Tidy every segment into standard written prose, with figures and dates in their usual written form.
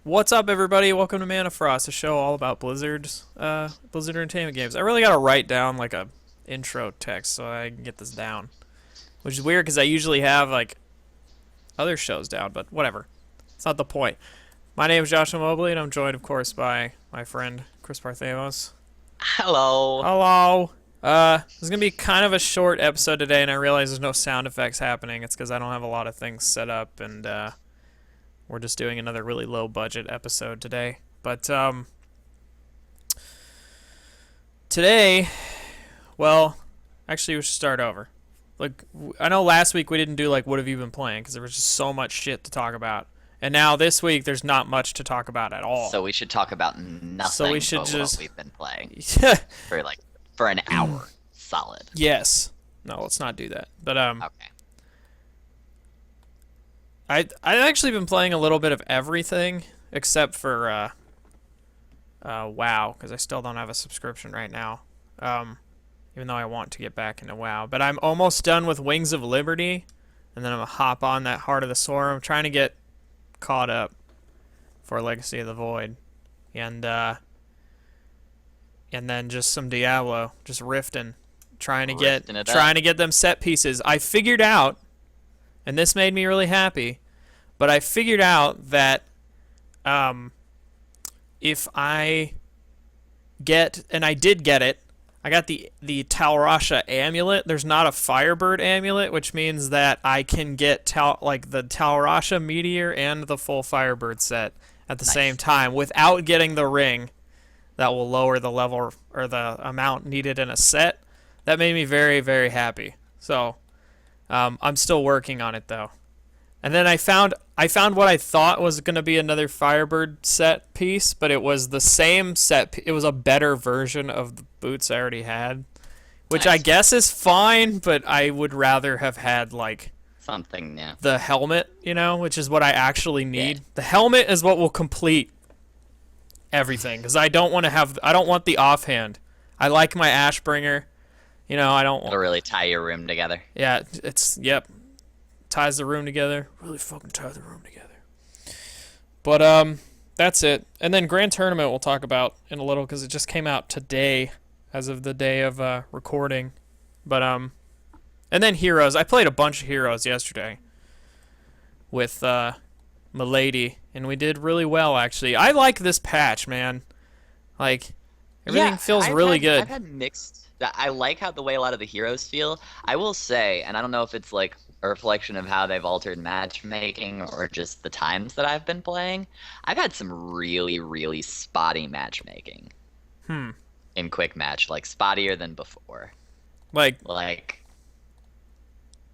What's up, everybody? Welcome to ManaFrost, a show all about Blizzard's Blizzard Entertainment games. I really gotta write down like a intro text so I can get this down, which is weird because I usually have like other shows down, but whatever. It's not the point. My name is Josh Mobley, and I'm joined, of course, by my friend Chris Parthemos. Hello. Hello. This is gonna be kind of a short episode today, and I realize there's no sound effects happening. It's because I don't have a lot of things set up, and we're just doing another really low budget episode today. But today, well, actually we should start over. Like, I know last week we didn't do like what have you been playing because there was just so much shit to talk about. And now this week there's not much to talk about at all. So we should talk about nothing So we should but just what we've been playing for an hour solid. Yes. No, let's not do that. But Okay. I've actually been playing a little bit of everything except for WoW because I still don't have a subscription right now. Even though I want to get back into WoW, but I'm almost done with Wings of Liberty, and then I'm gonna hop on that Heart of the Swarm. I'm trying to get caught up for Legacy of the Void, and then just some Diablo, just rifting, trying to get them set pieces. I figured out, and this made me really happy, but I figured out that if I get, and I did get it, I got the Talrasha amulet. There's not a Firebird amulet, which means that I can get the Talrasha meteor and the full Firebird set at the same time without getting the ring that will lower the level or the amount needed in a set. That made me very, very happy. So I'm still working on it though. And then I found what I thought was going to be another Firebird set piece, but it was the same set. It was a better version of the boots I already had, which I guess is fine, but I would rather have had like something new. The helmet, which is what I actually need. Yeah. The helmet is what will complete everything because I don't want the offhand. I like my Ashbringer. I don't. It'll really tie your room together. Yeah, yep. Ties the room together. Really fucking tie the room together. But that's it. And then Grand Tournament we'll talk about in a little because it just came out today, as of the day of recording. But and then Heroes. I played a bunch of Heroes yesterday with Milady, and we did really well actually. I like this patch, man. Like everything feels really good. I've had mixed. I like how the way a lot of the heroes feel. I will say, and I don't know if it's like a reflection of how they've altered matchmaking or just the times that I've been playing. I've had some really, really spotty matchmaking. In quick match, like spottier than before. Like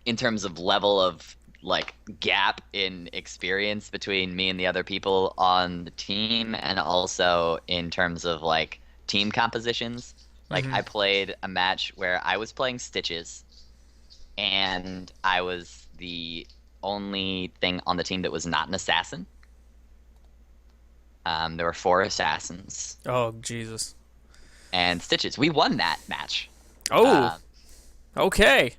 in terms of level of like gap in experience between me and the other people on the team, and also in terms of like team compositions. Like I played a match where I was playing Stitches, and I was the only thing on the team that was not an assassin. There were 4 assassins. Oh, Jesus. And Stitches. We won that match. Oh, okay.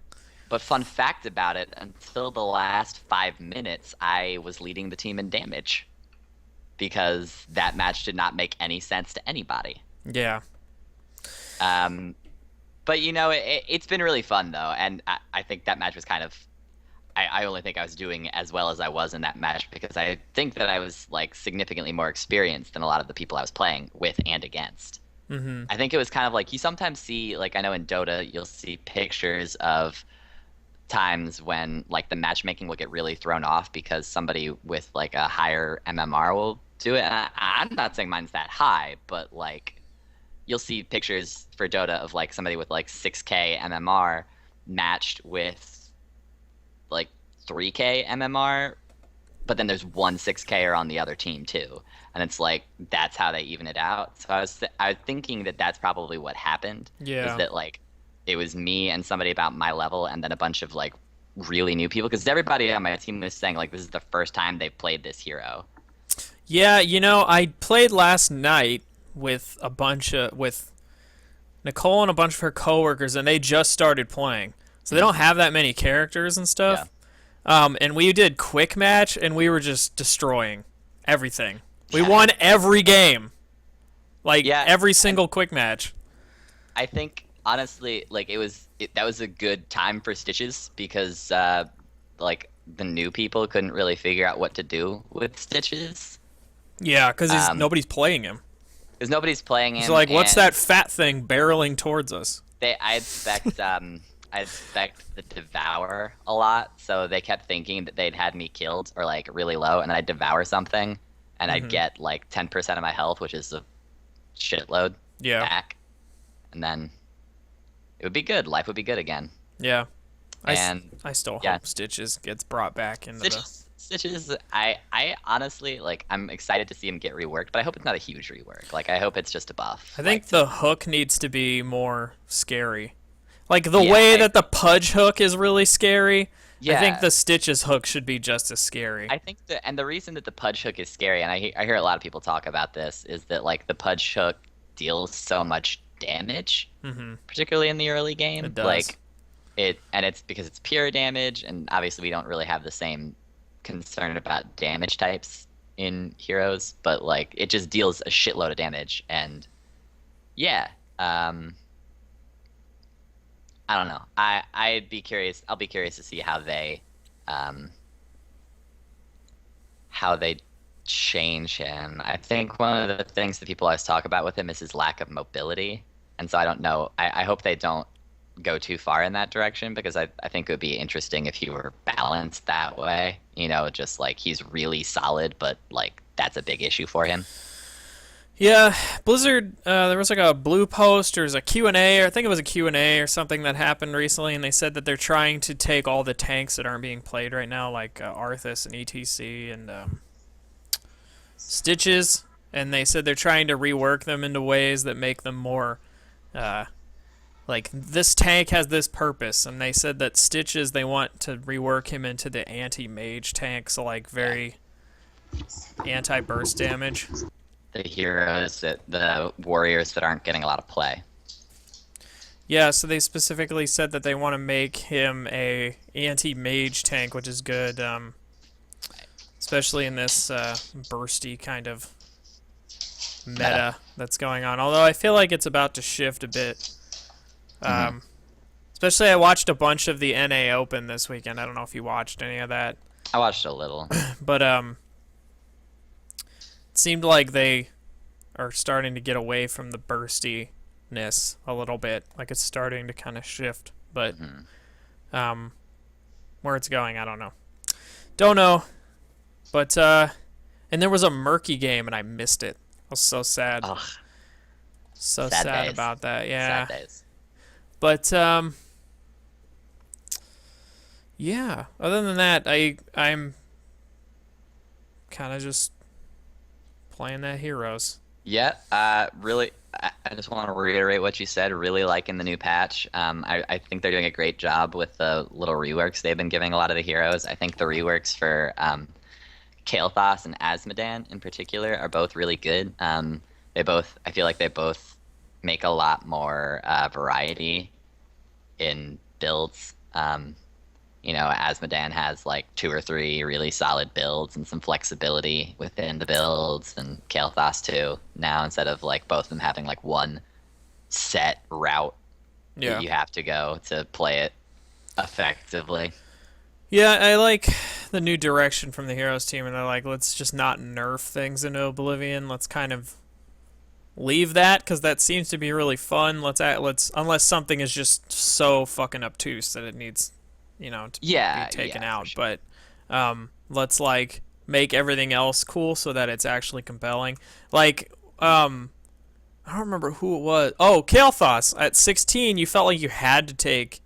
But fun fact about it, until the last 5 minutes, I was leading the team in damage. Because that match did not make any sense to anybody. Yeah. But it's been really fun though, and I think that match was kind of. I only think I was doing as well as I was in that match because I think that I was like significantly more experienced than a lot of the people I was playing with and against. I think it was kind of like you sometimes see, like I know in Dota you'll see pictures of times when like the matchmaking will get really thrown off because somebody with like a higher MMR will do it. And I'm not saying mine's that high, but like. You'll see pictures for Dota of like somebody with like 6k MMR matched with like 3k MMR, but then there's one 6K'er on the other team too, and it's like that's how they even it out. So I was thinking that that's probably what happened. Yeah. Is that like it was me and somebody about my level, and then a bunch of like really new people because everybody on my team was saying like this is the first time they've played this hero. Yeah, I played last night with Nicole and a bunch of her coworkers, and they just started playing, so they don't have that many characters and stuff. And we did quick match, and we were just destroying everything. We Yeah. won every game. Like, Yeah, every and single quick match. I think honestly, like that was a good time for Stitches because like the new people couldn't really figure out what to do with Stitches. Yeah, because Um, nobody's playing him. because nobody's playing He's him, like, what's that and fat thing barreling towards us? I expect the Devour a lot, so they kept thinking that they'd had me killed or like really low, and I'd devour something, and I'd Hmm. get like 10% of my health, which is a shitload Yeah, back, and then it would be good. Life would be good again. yeah. And I still yeah, hope Stitches gets brought back into the. Stitches. I honestly like. I'm excited to see him get reworked, but I hope it's not a huge rework. Like I hope it's just a buff. I Like think the hook needs to be more scary. Like the yeah, way I that the Pudge hook is really scary, I think yeah. the Stitches hook should be just as scary. I think that, and the reason that the Pudge hook is scary, and I hear a lot of people talk about this, is that like the Pudge hook deals so much damage, Hmm. particularly in the early game. It does. Like and it's because it's pure damage, and obviously we don't really have the same concern about damage types in heroes, but like it just deals a shitload of damage, and yeah, I don't know. I'd be curious. I'll be curious to see um, how they change him. I think one of the things that people always talk about with him is his lack of mobility, and so I don't know. I hope they don't go too far in that direction because I think it would be interesting if he were balanced that way. You know, just like he's really solid, but like that's a big issue for him. Yeah, Blizzard. There was like a blue post or it was a Q&A, or I think it was a Q&A or something that happened recently, and they said that they're trying to take all the tanks that aren't being played right now, like Arthas and ETC and Stitches, and they said they're trying to rework them into ways that make them more uh, like this tank has this purpose, and they said that Stitches they want to rework him into the anti-mage tank, so like Yeah. very anti-burst damage. The heroes that the warriors that aren't getting a lot of play. Yeah, so they specifically said that they want to make him a anti-mage tank, which is good, especially in this bursty kind of meta that's going on. Although I feel like it's about to shift a bit. Mhm. Especially I watched a bunch of the NA Open this weekend. I don't know if you watched any of that, I watched a little. but it seemed like they are starting to get away from the burstiness a little bit. Like it's starting to kind of shift, but Mhm. um, where it's going, I don't know. Don't know, but and there was a murky game and I missed it. I was so sad. Ugh, So sad sad days. about that. Yeah. Sad days. But yeah. Other than that, I'm kind of just playing that Heroes. Yeah, really, I just want to reiterate what you said. Really liking the new patch. I think they're doing a great job with the little reworks they've been giving a lot of the heroes. I think the reworks for Kael'thas and Azmodan in particular are both really good. I feel like they both make a lot more variety in builds. Azmodan has like two or three really solid builds and some flexibility within the builds, and Kael'thas too. Now instead of like both of them having like one set route Yeah. that you have to go to play it effectively. Yeah, I like the new direction from the Heroes team, and they're like, let's just not nerf things into Oblivion. Let's kind of leave that because that seems to be really fun. Let's unless something is just so fucking obtuse that it needs, to Yeah, be taken yeah, for out. sure. But let's like make everything else cool so that it's actually compelling. Like I don't remember who it was. Oh, Kael'thas at 16, you felt like you had to take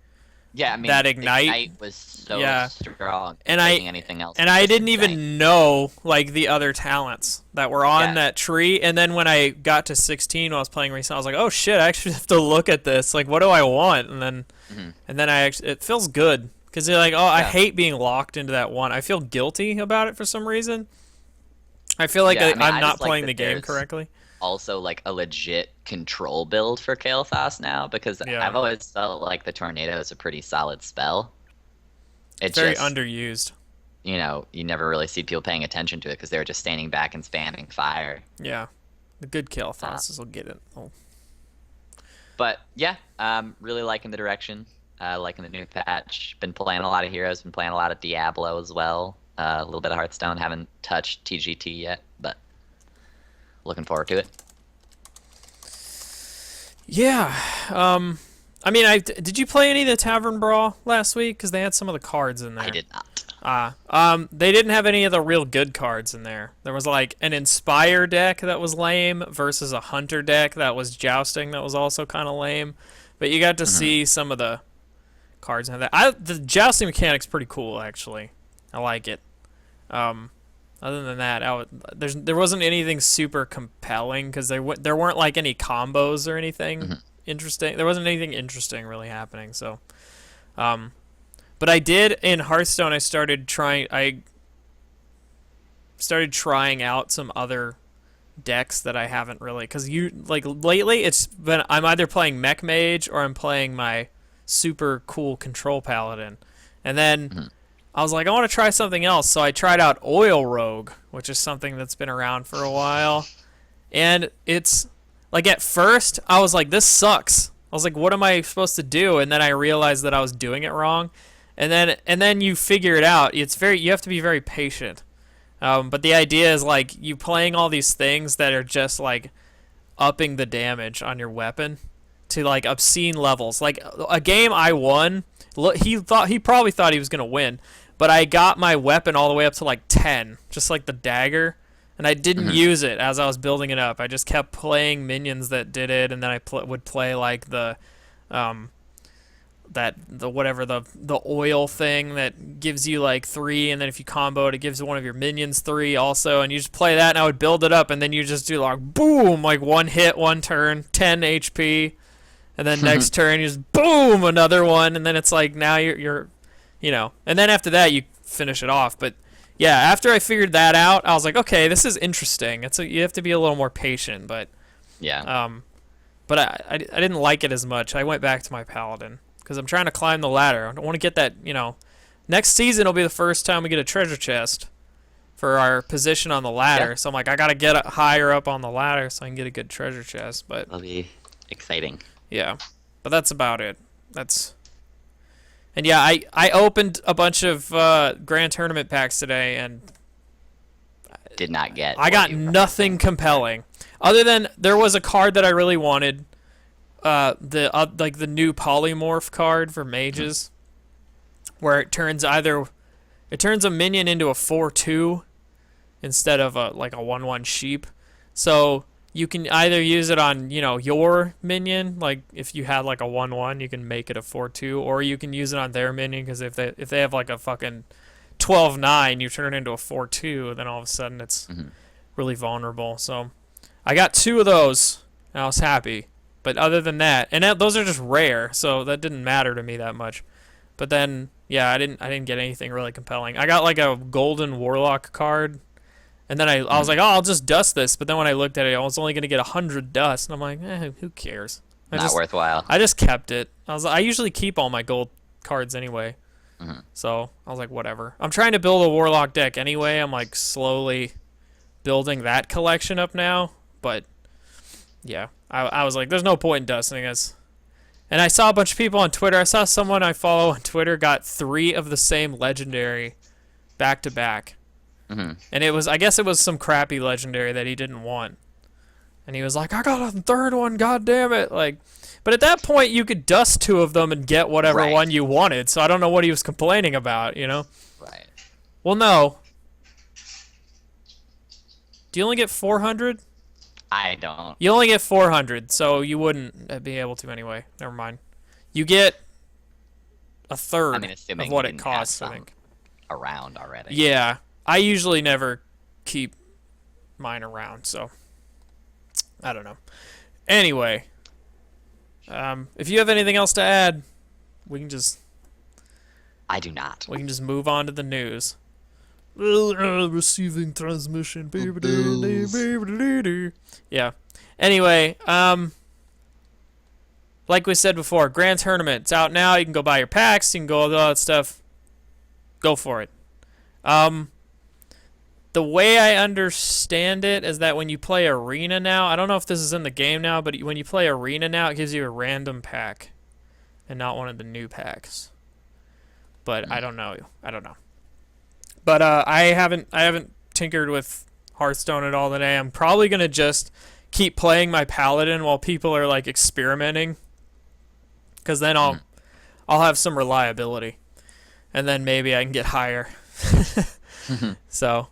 Yeah, I mean, that ignite. Ignite was so Yeah. strong. And Taking anything else And was I just didn't insane. even know like the other talents that were on Yeah. that tree. And then when I got to 16 when I was playing recently, I was like, oh shit, I actually have to look at this. Like, what do I want? Mhm. And then it feels good because you're like, oh, I Yeah. hate being locked into that one. I feel guilty about it for some reason. I feel like Yeah, I mean, I'm I not just like playing that the game there's correctly. also like a legit control build for Kael'thas now because Yeah. I've always felt like the tornado is a pretty solid spell. It It's very just underused. you never really see people paying attention to it because they're just standing back and spamming fire. Yeah. The good Kael'thas's will get it. Oh. But yeah, really liking the direction. Liking the new patch. Been playing a lot of heroes. Been playing a lot of Diablo as well. A little bit of Hearthstone. Haven't touched TGT yet, but looking forward to it. Yeah. I mean, did you play any of the Tavern Brawl last week? Because they had some of the cards in there. I did not. They didn't have any of the real good cards in there. There was like an Inspire deck that was lame versus a Hunter deck that was Jousting that was also kind of lame. But you got to see some of the cards in that. The Jousting mechanic's pretty cool, actually. I like it. Other than that, there wasn't anything super compelling because there weren't like any combos or anything interesting. There wasn't anything interesting really happening. So, but I did in Hearthstone. I started trying out some other decks that I haven't really, because lately I'm either playing Mech Mage or I'm playing my super cool Control Paladin, and then I was like, I want to try something else, so I tried out Oil Rogue, which is something that's been around for a while, and it's like at first I was like, this sucks. I was like, what am I supposed to do? And then I realized that I was doing it wrong, and then you figure it out. You have to be very patient. But the idea is like you playing all these things that are just like upping the damage on your weapon to like obscene levels. Like a game I won, he probably thought he was gonna win, but I got my weapon all the way up to like 10, just like the dagger, and I didn't use it as I was building it up. I just kept playing minions that did it, and then I would play like the oil thing that gives you like 3, and then if you combo it gives one of your minions 3 also, and you just play that, and I would build it up, and then you just do like boom, like one hit, one turn, 10 HP, and then next turn you just boom, another one, and then it's like now you're and then after that you finish it off. But yeah, after I figured that out, I was like, okay, this is interesting. You have to be a little more patient, but yeah. But I didn't like it as much. I went back to my Paladin because I'm trying to climb the ladder. I don't want to get that, next season will be the first time we get a treasure chest for our position on the ladder. Yeah. So I'm like, I got to get higher up on the ladder so I can get a good treasure chest. But it'll be exciting. Yeah, but that's about it. And yeah, I opened a bunch of Grand Tournament packs today and did not get. I got nothing compelling, other than there was a card that I really wanted, the new polymorph card for mages, where it turns a minion into a 4/2 instead of a 1/1 sheep. So you can either use it on, your minion, like if you had like a 1/1, you can make it a 4/2, or you can use it on their minion, because if they have like a fucking 12/9, you turn it into a 4/2, then all of a sudden it's really vulnerable. So I got 2 of those, and I was happy. But other than that, those are just rare, so that didn't matter to me that much. But then, yeah, I didn't get anything really compelling. I got like a golden warlock card. And then I was like, oh, I'll just dust this. But then when I looked at it, I was only going to get 100 dust. And I'm like, who cares? Not worthwhile. I just kept it. I usually keep all my gold cards anyway. So I was like, whatever. I'm trying to build a warlock deck anyway. I'm like slowly building that collection up now. But yeah, I was like, there's no point in dusting this. And I saw a bunch of people on Twitter. I saw someone I follow on Twitter got 3 of the same legendary back to back. And I guess it was some crappy legendary that he didn't want. And he was like, I got a 3rd one, god damn it. But at that point, you could dust 2 of them and get whatever one you wanted. So I don't know what he was complaining about, Right. Well, no. Do you only get 400? I don't. You only get 400, so you wouldn't be able to anyway. Never mind. You get a third of what it costs, I think. Around already. Yeah. I usually never keep mine around, so I don't know. Anyway, if you have anything else to add, we can just... I do not. We can just move on to the news. Receiving transmission. Yeah. Anyway, like we said before, Grand Tournament. It's out now. You can go buy your packs. You can go all that stuff. Go for it. Um, the way I understand it is that when you play Arena now, I don't know if this is in the game now, but when you play Arena now, it gives you a random pack and not one of the new packs. But I don't know. I don't know. But I haven't tinkered with Hearthstone at all today. I'm probably gonna just keep playing my Paladin while people are like experimenting, because then I'll have some reliability, and then maybe I can get higher. So,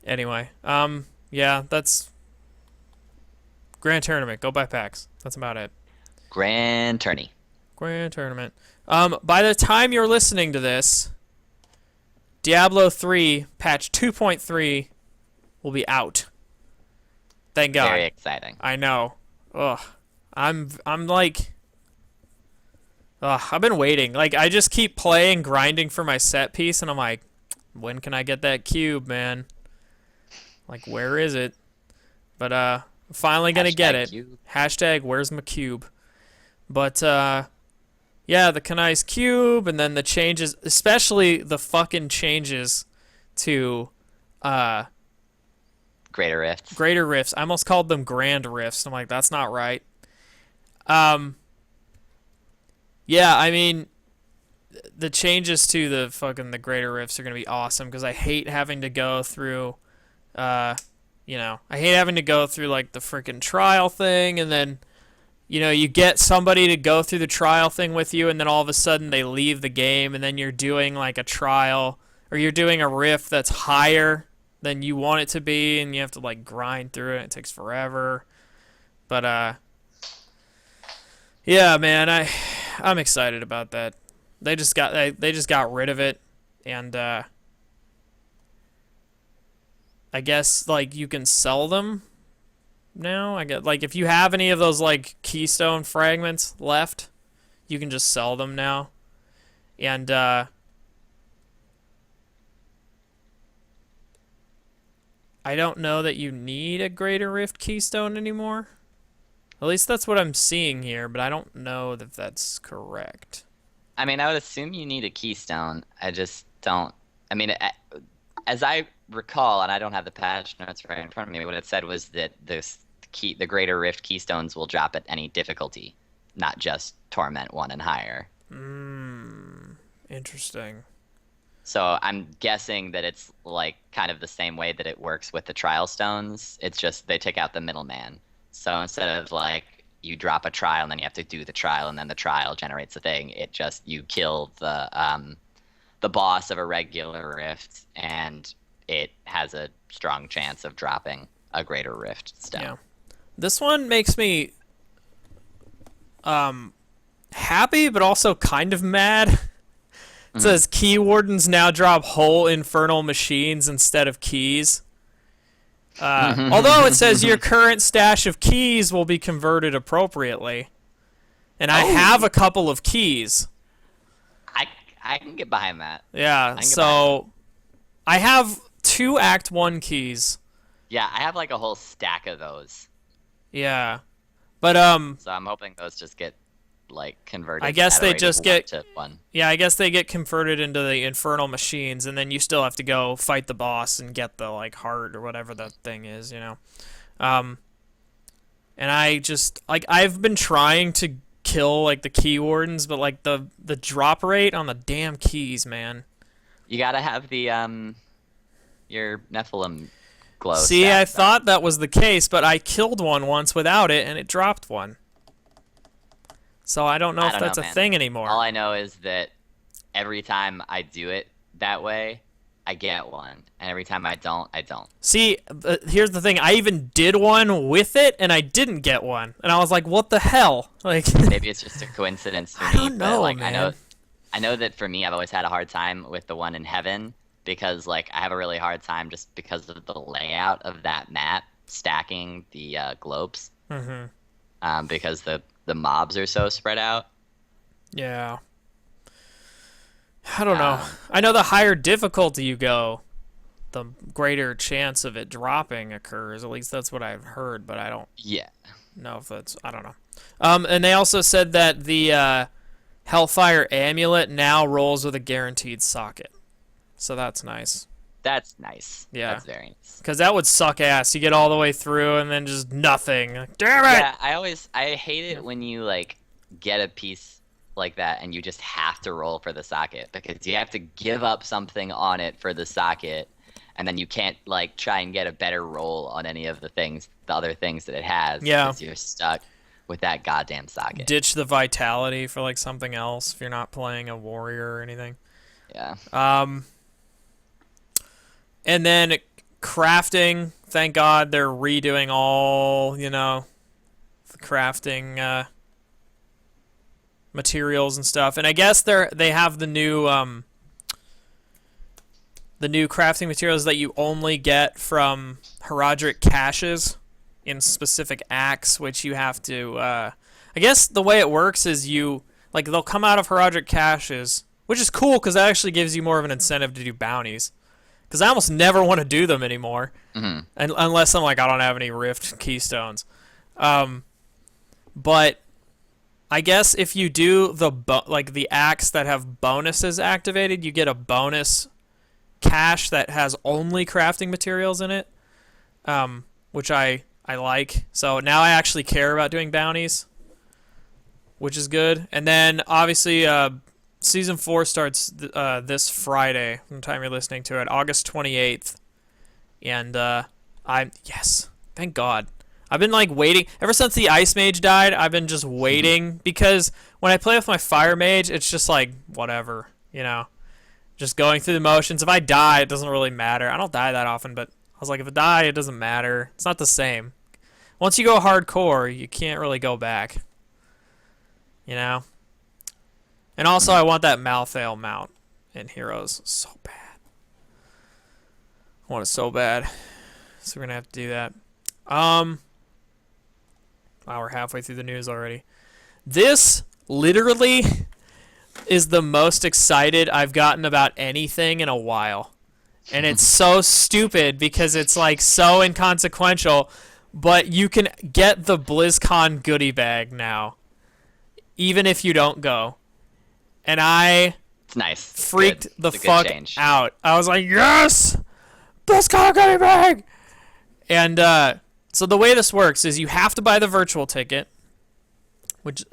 anyway, yeah, that's Grand Tournament. Go buy packs. That's about it. Grand Tourney. Grand Tournament. By the time you're listening to this, Diablo 3 patch 2.3 will be out. Thank God. Very exciting. I know. Ugh. I'm like, ugh, I've been waiting. Like, I just keep playing, grinding for my set piece, and I'm like, when can I get that cube, man? Like, where is it? But I'm finally gonna get it. Cube. Hashtag where's my cube? But yeah, the Kanai's cube, and then the changes, especially the fucking changes to Greater Rifts. Greater Rifts. I almost called them Grand Rifts. I'm like, that's not right. Yeah, I mean, the changes to the Greater Rifts are gonna be awesome, because I hate having to go through, I hate having to go through like the freaking trial thing, and then, you get somebody to go through the trial thing with you, and then all of a sudden they leave the game, and then you're doing like a trial, or you're doing a rift that's higher than you want it to be, and you have to like grind through it. It takes forever. But yeah, man, I'm excited about that. They just got rid of it, and I guess like you can sell them now. I get like if you have any of those like Keystone fragments left, you can just sell them now. And I don't know that you need a Greater Rift Keystone anymore. At least that's what I'm seeing here, but I don't know that that's correct. I mean, I would assume you need a Keystone. I just don't. I mean, as I recall, and I don't have the patch notes right in front of me, what it said was that the Greater Rift Keystones will drop at any difficulty, not just Torment 1 and higher. Interesting. So I'm guessing that it's like kind of the same way that it works with the Trial Stones. It's just they take out the middleman. So instead of like you drop a trial and then you have to do the trial and then the trial generates a thing, it just you kill the boss of a regular rift and it has a strong chance of dropping a Greater Rift stone. Yeah. This one makes me happy but also kind of mad. It says key wardens now drop whole infernal machines instead of keys. Although it says your current stash of keys will be converted appropriately. And I have a couple of keys. I can get behind that. Yeah, so I have 2 Act 1 keys. Yeah, I have like a whole stack of those. Yeah. But so I'm hoping those just get like converted. I guess they just get to 1. Yeah, I guess they get converted into the infernal machines, and then you still have to go fight the boss and get the like heart or whatever that thing is, And I just like I've been trying to kill like the key wardens, but like the drop rate on the damn keys, man. You gotta have the your Nephilim glow. See, I thought that was the case, but I killed one once without it, and it dropped one. So I don't know if that's a thing anymore. All I know is that every time I do it that way, I get one, and every time I don't, I don't. See, here's the thing. I even did one with it, and I didn't get one. And I was like, what the hell? Like, maybe it's just a coincidence for me. I don't know, but, like, man. I know that for me, I've always had a hard time with the one in heaven, because like I have a really hard time just because of the layout of that map, stacking the globes. Because the mobs are so spread out. Yeah. I don't know. I know the higher difficulty you go, the greater chance of it dropping occurs. At least that's what I've heard, but I don't know if that's... I don't know. And they also said that the Hellfire Amulet now rolls with a guaranteed socket. So that's nice. That's nice. Yeah. That's very nice. Because that would suck ass. You get all the way through and then just nothing. Like, damn it! Yeah, I hate it when you like get a piece like that and you just have to roll for the socket because you have to give up something on it for the socket, and then you can't like try and get a better roll on any of the other things that it has. Yeah. Because you're stuck with that goddamn socket. Ditch the vitality for like something else if you're not playing a warrior or anything. Yeah. And then crafting. Thank God they're redoing all, the crafting materials and stuff. And I guess they have the new crafting materials that you only get from Herodric caches in specific acts, which you have to. I guess the way it works is they'll come out of Herodric caches, which is cool because that actually gives you more of an incentive to do bounties. Because I almost never want to do them anymore, unless I'm like I don't have any Rift Keystones. But I guess if you do the acts that have bonuses activated, you get a bonus cache that has only crafting materials in it, which I like. So now I actually care about doing bounties, which is good. And then obviously Season 4 starts this Friday, from the time you're listening to it, August 28th. And yes, thank God. I've been like waiting ever since the Ice Mage died. I've been just waiting because when I play with my Fire Mage, it's just like whatever, just going through the motions. If I die, it doesn't really matter. I don't die that often, but I was like, if I die, it doesn't matter. It's not the same. Once you go hardcore, you can't really go back. And also, I want that Malthael mount in Heroes so bad. I want it so bad. So we're gonna have to do that. Wow, we're halfway through the news already. This literally is the most excited I've gotten about anything in a while. And it's so stupid because it's like so inconsequential, but you can get the BlizzCon goodie bag now, even if you don't go. And it's nice. Freaked the fuck out. I was like, yes! BlizzCon goodie bag! And so the way this works is you have to buy the virtual ticket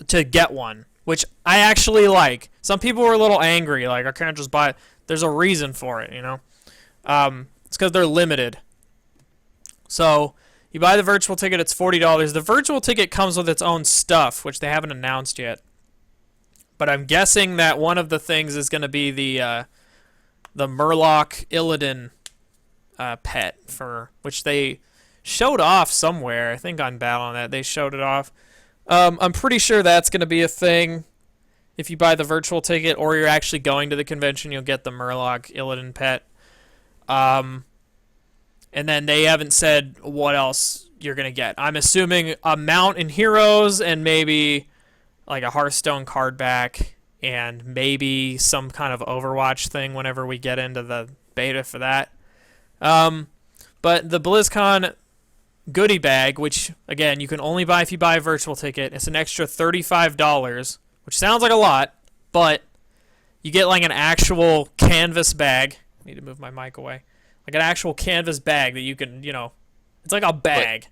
to get one, which I actually like. Some people were a little angry, like, I can't just buy it. There's a reason for it, It's because they're limited. So you buy the virtual ticket, it's $40. The virtual ticket comes with its own stuff, which they haven't announced yet. But I'm guessing that one of the things is going to be the Murloc Illidan pet, for which they showed off somewhere. I think on Battle.net they showed it off. I'm pretty sure that's going to be a thing. If you buy the virtual ticket or you're actually going to the convention, you'll get the Murloc Illidan pet. And then they haven't said what else you're going to get. I'm assuming a mount in Heroes and maybe like a Hearthstone card back and maybe some kind of Overwatch thing whenever we get into the beta for that. But the BlizzCon goodie bag, which, again, you can only buy if you buy a virtual ticket, it's an extra $35, which sounds like a lot, but you get like an actual canvas bag. I need to move my mic away. Like an actual canvas bag that you can, it's like a bag.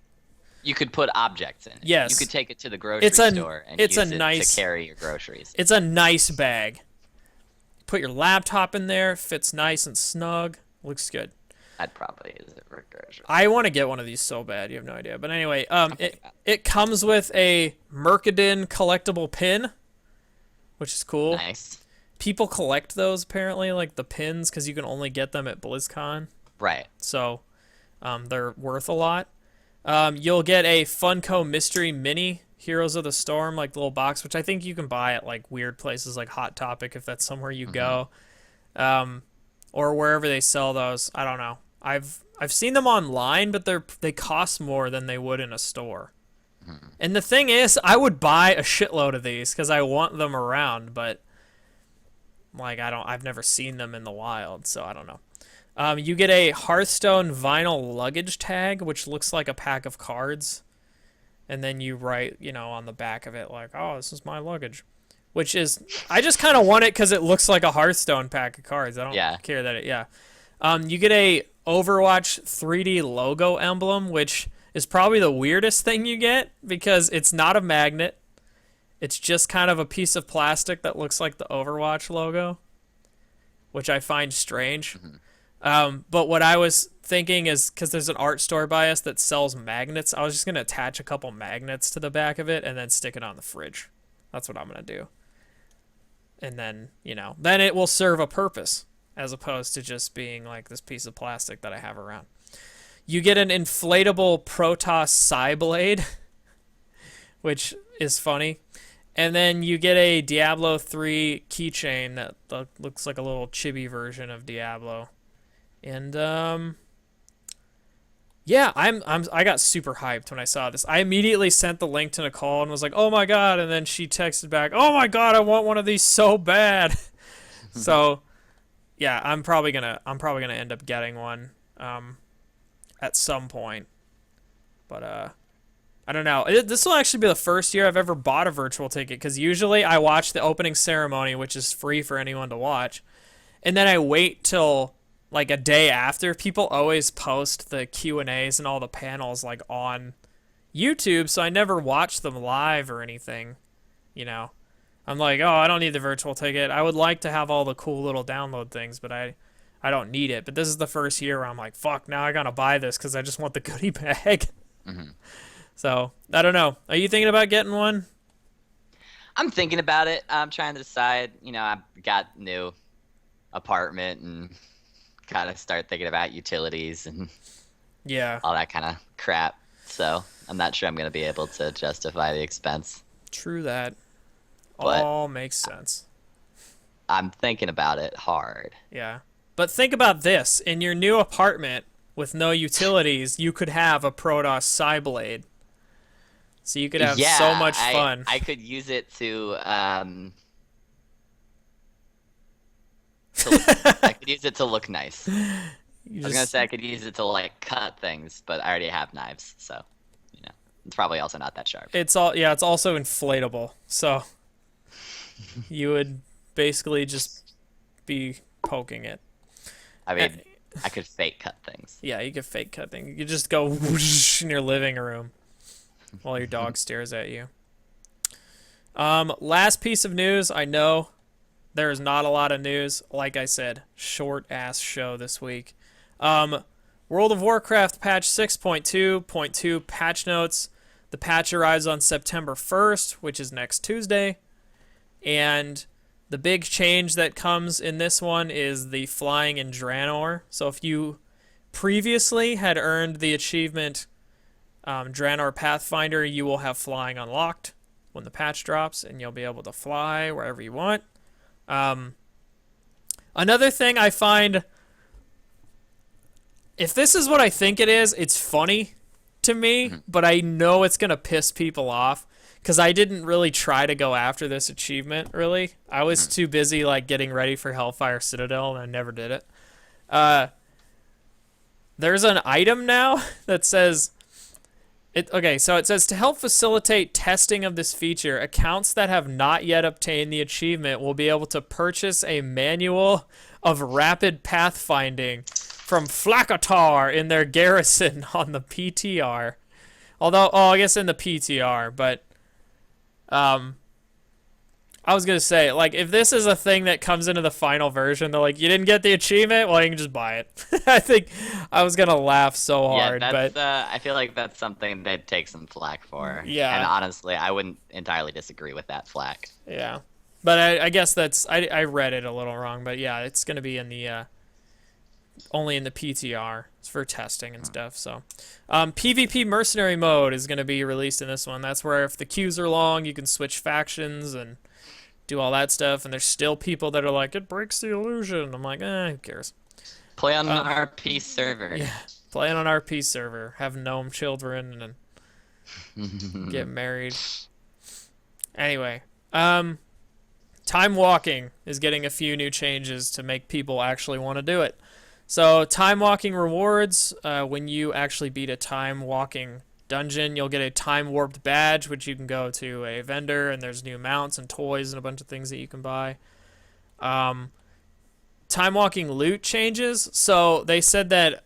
You could put objects in it. Yes. You could take it to the grocery store and use it nice, to carry your groceries. It's a nice bag. Put your laptop in there, fits nice and snug, looks good. I'd probably use it for groceries. I want to get one of these so bad, you have no idea. But anyway, it comes with a Mercadin collectible pin, which is cool. Nice. People collect those apparently, like the pins, because you can only get them at BlizzCon. Right. So they're worth a lot. You'll get a Funko Mystery Mini Heroes of the Storm, like little box, which I think you can buy at like weird places like Hot Topic if that's somewhere you go, or wherever they sell those. I don't know. I've seen them online, but they cost more than they would in a store. And the thing is, I would buy a shitload of these because I want them around, but like I've never seen them in the wild, so I don't know. You get a Hearthstone vinyl luggage tag, which looks like a pack of cards. And then you write, on the back of it, like, oh, this is my luggage. which is I just kind of want it because it looks like a Hearthstone pack of cards. I Yeah. don't care that it. Yeah. You get a Overwatch 3D logo emblem, which is probably the weirdest thing you get because it's not a magnet. It's just kind of a piece of plastic that looks like the Overwatch logo, which I find strange. But what I was thinking is, because there's an art store by us that sells magnets, I was just going to attach a couple magnets to the back of it and then stick it on the fridge. That's what I'm going to do. And then, then it will serve a purpose as opposed to just being like this piece of plastic that I have around. You get an inflatable Protoss Psyblade, which is funny. And then you get a Diablo 3 keychain that looks like a little chibi version of Diablo. And yeah, I got super hyped when I saw this. I immediately sent the link to Nicole and was like, "Oh my god!" And then she texted back, "Oh my god, I want one of these so bad." So, yeah, I'm probably gonna end up getting one at some point. But I don't know. This will actually be the first year I've ever bought a virtual ticket, because usually I watch the opening ceremony, which is free for anyone to watch, and then I wait till like a day after. People always post the Q&As and all the panels like on YouTube, so I never watch them live or anything. I'm like, oh, I don't need the virtual ticket. I would like to have all the cool little download things, but I don't need it. But this is the first year where I'm like, fuck, now I gotta buy this because I just want the goodie bag. So, I don't know. Are you thinking about getting one? I'm thinking about it. I'm trying to decide. I've got new apartment and gotta start thinking about utilities and all that kind of crap. So I'm not sure I'm gonna be able to justify the expense. True that. But all makes sense. I'm thinking about it hard. Yeah. But think about this. In your new apartment with no utilities, you could have a Protoss Psyblade. So you could have so much fun. I could use it to I could use it to look nice. I was gonna say I could use it to like cut things, but I already have knives, so it's probably also not that sharp. It's also inflatable, so you would basically just be poking it. I mean, I could fake cut things. Yeah, you could fake cut things. You could just go whoosh in your living room while your dog stares at you. Last piece of news. I know there is not a lot of news. Like I said, short-ass show this week. World of Warcraft patch 6.2.2 patch notes. The patch arrives on September 1st, which is next Tuesday. And the big change that comes in this one is the flying in Draenor. So if you previously had earned the achievement Draenor Pathfinder, you will have flying unlocked when the patch drops, and you'll be able to fly wherever you want. Another thing I find, if this is what I think it is, it's funny to me, but I know it's going to piss people off, because I didn't really try to go after this achievement, really. I was too busy like getting ready for Hellfire Citadel, and I never did it. There's an item now that says... so it says, to help facilitate testing of this feature, accounts that have not yet obtained the achievement will be able to purchase a manual of rapid pathfinding from Flakatar in their garrison on the PTR. Although, I guess in the PTR, but I was gonna say, like, if this is a thing that comes into the final version, they're like, you didn't get the achievement? Well, you can just buy it. I think I was gonna laugh so hard. But I feel like that's something they'd take some flack for. Yeah. And honestly, I wouldn't entirely disagree with that flack. Yeah. But I guess I read it a little wrong, but yeah, it's gonna be in the only in the PTR. It's for testing and stuff. So PvP mercenary mode is gonna be released in this one. That's where if the queues are long, you can switch factions and do all that stuff, and there's still people that are like, it breaks the illusion. I'm like, who cares? Play on an RP server. Yeah, play on an RP server, have gnome children, and get married. Anyway, time walking is getting a few new changes to make people actually want to do it. So time walking rewards, when you actually beat a time walking dungeon. You'll get a time warped badge, which you can go to a vendor, and there's new mounts and toys and a bunch of things that you can buy. Time walking loot changes. So they said that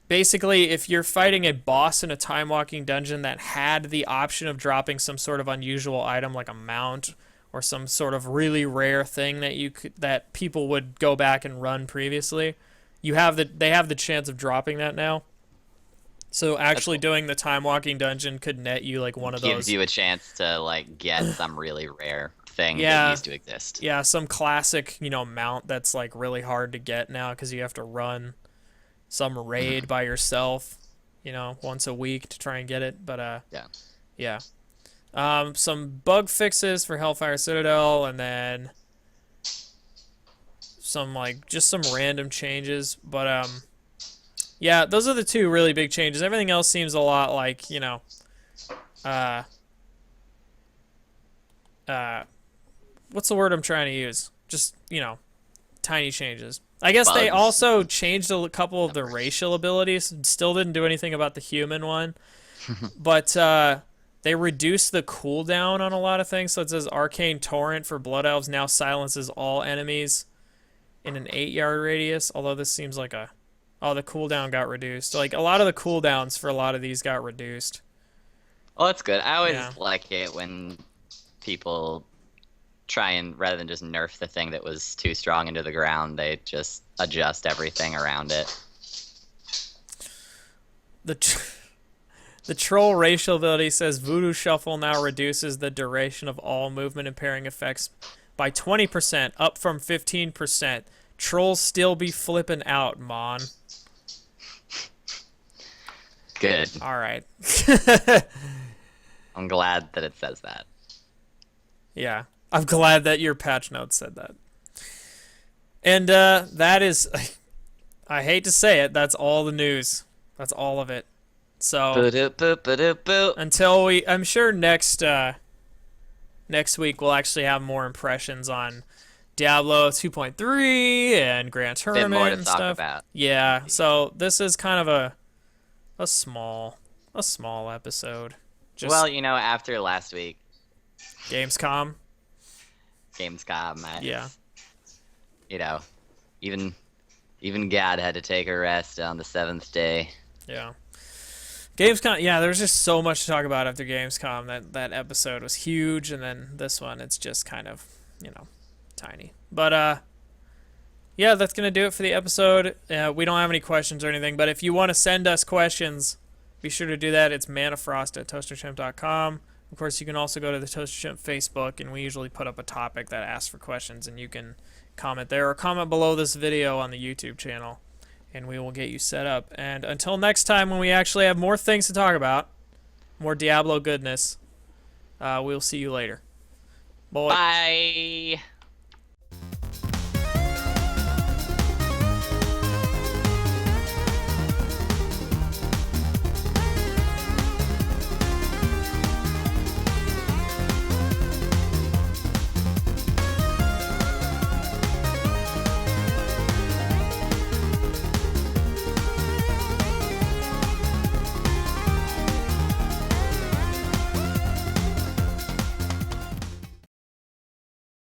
basically if you're fighting a boss in a time walking dungeon that had the option of dropping some sort of unusual item like a mount or some sort of really rare thing that people would go back and run previously, they have the chance of dropping that now. So actually doing the time walking dungeon could net you like one of those. Gives you a chance to like get some really rare thing that used to exist. Yeah, some classic, mount that's like really hard to get now because you have to run some raid by yourself, once a week to try and get it. But yeah. Some bug fixes for Hellfire Citadel, and then some just some random changes. But yeah, those are the two really big changes. Everything else seems a lot like, what's the word I'm trying to use? Just, tiny changes. I guess Bugs. They also changed a couple of the racial abilities. Still didn't do anything about the human one. But they reduced the cooldown on a lot of things. So it says Arcane Torrent for Blood Elves now silences all enemies in an 8-yard radius. Although this seems like the cooldown got reduced. Like a lot of the cooldowns for a lot of these got reduced. Oh, that's good. I always like it when people try and, rather than just nerf the thing that was too strong into the ground, they just adjust everything around it. The troll racial ability says Voodoo Shuffle now reduces the duration of all movement and pairing effects by 20%, up from 15%. Trolls still be flipping out, mon. Good. All right. I'm glad that it says that. Yeah. I'm glad that your patch notes said that. And that is, I hate to say it, that's all the news. That's all of it. So until I'm sure next week we'll actually have more impressions on Diablo 2.3 and Grand Tournament more to and talk stuff. about. Yeah. So this is kind of a small episode. Just well, after last week, Gamescom. Yeah. Even God had to take a rest on the 7th day. Yeah. Gamescom, yeah, there's just so much to talk about after Gamescom. That episode was huge, and then this one, it's just kind of, tiny. But, yeah, that's going to do it for the episode. We don't have any questions or anything, but if you want to send us questions, be sure to do that. It's manafrost@toasterchimp.com. Of course, you can also go to the Toaster Chimp Facebook, and we usually put up a topic that asks for questions, and you can comment there or comment below this video on the YouTube channel, and we will get you set up. And until next time, when we actually have more things to talk about, more Diablo goodness, we'll see you later. Bye. Bye.